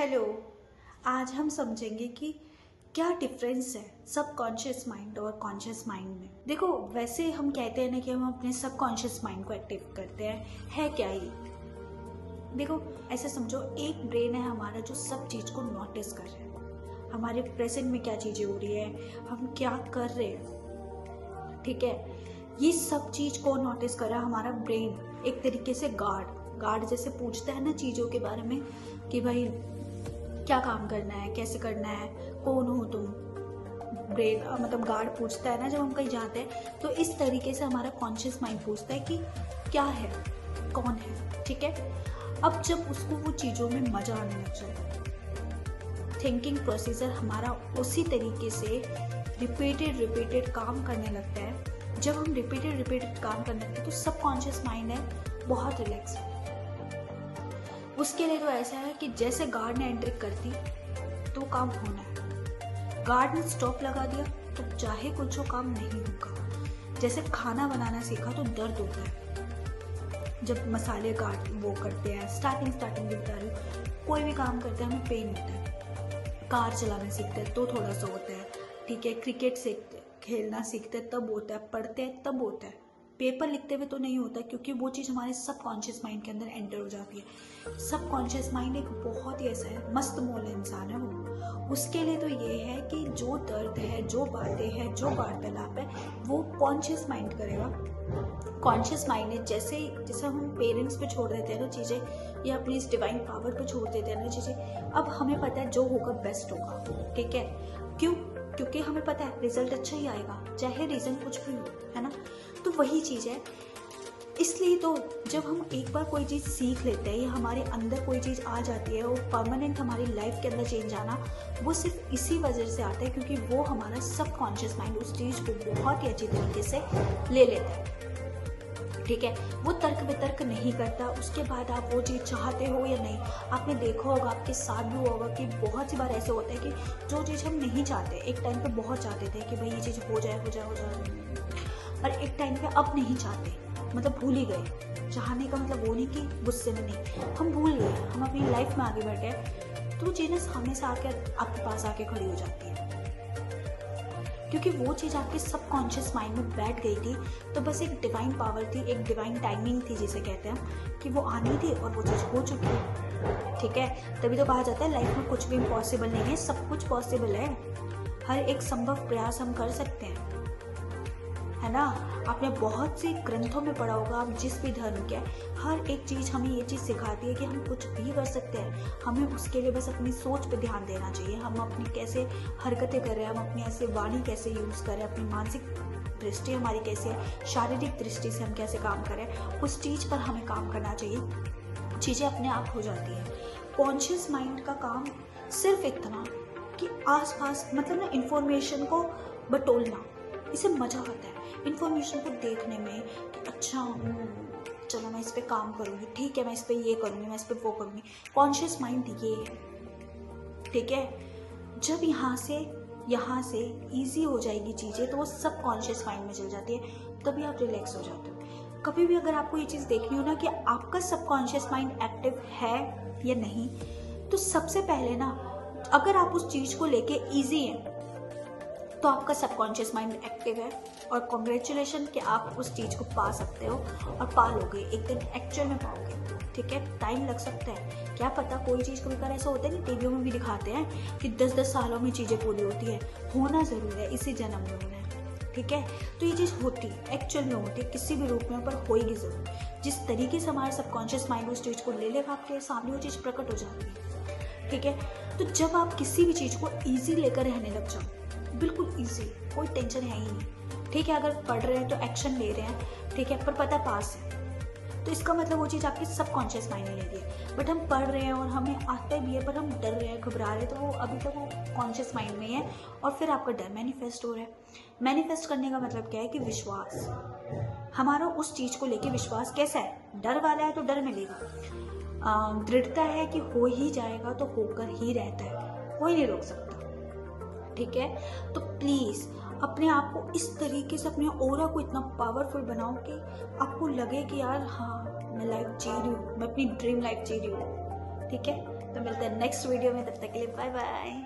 Hello. आज हम समझेंगे कि क्या डिफरेंस है सबकॉन्शियस माइंड और कॉन्शियस माइंड में। देखो, वैसे हम कहते हैं ना कि हम अपने सबकॉन्शियस माइंड को एक्टिव करते हैं, है क्या ये? देखो, ऐसे समझो, एक ब्रेन है हमारा जो सब चीज को नोटिस कर रहा है, हमारे प्रेजेंट में क्या चीजें हो रही है, हम क्या कर रहे हैं, ठीक है। ये सब चीज को नोटिस कर रहा है हमारा ब्रेन, एक तरीके से गार्ड जैसे पूछता है ना चीजों के बारे में कि भाई क्या काम करना है, कैसे करना है, कौन हो तुम। ब्रेन मतलब गार्ड पूछता है ना जब हम कहीं जाते हैं, तो इस तरीके से हमारा कॉन्शियस माइंड पूछता है कि क्या है, कौन है, ठीक है। अब जब उसको वो चीज़ों में मजा आने लग जाए, थिंकिंग प्रोसीजर हमारा उसी तरीके से रिपीटेड काम करने लगता है। जब हम रिपीटेड काम करने लगते हैं तो सबकॉन्शियस माइंड है बहुत रिलैक्स है। उसके लिए तो ऐसा है कि जैसे गार्ड ने एंट्री कर दी तो काम होना है, गार्ड ने स्टॉप लगा दिया तो चाहे कुछ हो काम नहीं होगा। जैसे खाना बनाना सीखा तो दर्द होता है जब मसाले काट वो करते हैं, स्टार्टिंग भी बता रही हूँ, कोई भी काम करते हैं हमें पेन होता है। कार चलाना सीखते हैं तो थोड़ा सा होता है, ठीक है। क्रिकेट सीखते खेलना सीखते हैं तब होता है, पढ़ते हैं तब होता है, पेपर लिखते हुए तो नहीं होता, क्योंकि वो चीज़ हमारे सबकॉन्शियस माइंड के अंदर एंटर हो जाती है। सबकॉन्शियस माइंड एक बहुत ही ऐसा है, मस्त मौला इंसान है वो। उसके लिए तो ये है कि जो दर्द है, जो बातें हैं, जो वार्तालाप है, वो कॉन्शियस माइंड करेगा। कॉन्शियस माइंड है जैसे हम पेरेंट्स पे छोड़ देते हैं ना चीज़ें, या अपनी इस डिवाइन पावर पे छोड़ देते हैं ना चीज़ें, अब हमें पता है जो होगा बेस्ट होगा, ठीक है। क्यों? क्योंकि हमें पता है रिजल्ट अच्छा ही आएगा, चाहे रीज़न कुछ भी हो, है ना। तो वही चीज़ है, इसलिए तो जब हम एक बार कोई चीज़ सीख लेते हैं या हमारे अंदर कोई चीज़ आ जाती है, वो परमानेंट हमारी लाइफ के अंदर चेंज आना, वो सिर्फ इसी वजह से आता है क्योंकि वो हमारा सबकॉन्शियस माइंड उस चीज़ को बहुत ही अच्छी तरीके से ले लेता है, ठीक है। वो तर्क वितर्क नहीं करता। उसके बाद आप वो चीज़ चाहते हो या नहीं, आपने देखा होगा, आपके साथ भी हुआ होगा कि बहुत सी बार ऐसे होता है कि जो चीज़ हम नहीं चाहते, एक टाइम पे बहुत चाहते थे कि भाई ये चीज़ हो जाए, और एक टाइम पे अब नहीं चाहते, मतलब भूल ही गए। चाहने का मतलब वो नहीं कि गुस्से में नहीं, हम भूल गए, हम अपनी लाइफ में आगे बढ़ गए, तो चीज़ें सामने से आके आपके पास आके खड़ी हो जाती है, क्योंकि वो चीज़ आपके सबकॉन्शियस माइंड में बैठ गई थी। तो बस एक डिवाइन पावर थी, एक डिवाइन टाइमिंग थी जिसे कहते हैं, कि वो आनी थी और वो चीज़ हो चुकी है, ठीक है। तभी तो कहा जाता है लाइफ में कुछ भी इम्पॉसिबल नहीं है, सब कुछ पॉसिबल है। हर एक संभव प्रयास हम कर सकते हैं, है ना। आपने बहुत सी ग्रंथों में पढ़ा होगा, आप जिस भी धर्म के, हर एक चीज़ हमें ये चीज़ सिखाती है कि हम कुछ भी कर सकते हैं। हमें उसके लिए बस अपनी सोच पे ध्यान देना चाहिए, हम अपनी कैसे हरकतें कर रहे हैं, हम अपनी ऐसे वाणी कैसे यूज़ करें, अपनी मानसिक दृष्टि हमारी कैसे है, शारीरिक दृष्टि से हम कैसे काम करें, उस चीज़ पर हमें काम करना चाहिए। चीज़ें अपने आप हो जाती हैं। कॉन्शियस माइंड का काम सिर्फ इतना कि आसपास मतलब ना इंफॉर्मेशन को बटोलना, इसे मज़ा आता है इंफॉर्मेशन को देखने में कि अच्छा चलो मैं इस पे काम करूँगी, ठीक है, मैं इस पे ये करूँगी, मैं इस पे वो करूँगी। कॉन्शियस माइंड ये है, ठीक है। जब यहाँ से ईजी हो जाएगी चीज़ें तो वो सब कॉन्शियस माइंड में चल जाती है, तभी आप रिलैक्स हो जाते हो। कभी भी अगर आपको ये चीज़ देखनी हो ना कि आपका सबकॉन्शियस माइंड एक्टिव है या नहीं, तो सबसे पहले ना, अगर आप उस चीज़ को लेके ईजी हैं तो आपका सबकॉन्शियस माइंड एक्टिव है, और कॉन्ग्रेचुलेशन कि आप उस चीज़ को पा सकते हो और पा लोगे, एक दिन एक्चुअल में पाओगे, ठीक है। टाइम लग सकता है, क्या पता, कोई चीज़ कभी बार ऐसा होता है ना, टीवियों में भी दिखाते हैं कि 10-10 सालों में चीज़ें पूरी होती है, होना ज़रूर है, इसी जन्म में होना है, ठीक है। तो ये चीज़ होती है, एक्चुअल में होती है, किसी भी रूप में, पर होएगी ज़रूर। जिस तरीके से हमारा सबकॉन्शियस माइंड उस चीज़ को ले लेगा, आपके सामने वो चीज़ प्रकट हो जाती है, ठीक है। तो जब आप किसी भी चीज़ को ईजी लेकर रहने लग जाओ, बिल्कुल ईजी, कोई टेंशन है ही नहीं, ठीक है। अगर पढ़ रहे हैं तो एक्शन ले रहे हैं, ठीक है, पर पता पास है, तो इसका मतलब वो चीज़ आपके सबकॉन्शियस माइंड ने ले ली है। बट हम पढ़ रहे हैं और हमें आता भी है, पर हम डर रहे हैं, घबरा रहे हैं, तो वो अभी तक वो कॉन्शियस माइंड में है, और फिर आपका डर मैनिफेस्ट हो रहा है। मैनिफेस्ट करने का मतलब क्या है कि विश्वास, हमारा उस चीज़ को लेके विश्वास कैसा है, डर वाला है तो डर मिलेगा, दृढ़ता है कि हो ही जाएगा तो होकर ही रहता है, कोई नहीं रोक सकता, ठीक है। तो प्लीज़ अपने आप को इस तरीके से, अपने ऑरा को इतना पावरफुल बनाओ कि आपको लगे कि यार हाँ मैं लाइफ जी रही हूँ, मैं अपनी ड्रीम लाइफ जी रही हूँ, ठीक है। तो मिलते हैं नेक्स्ट वीडियो में, तब तक के लिए बाय बाय।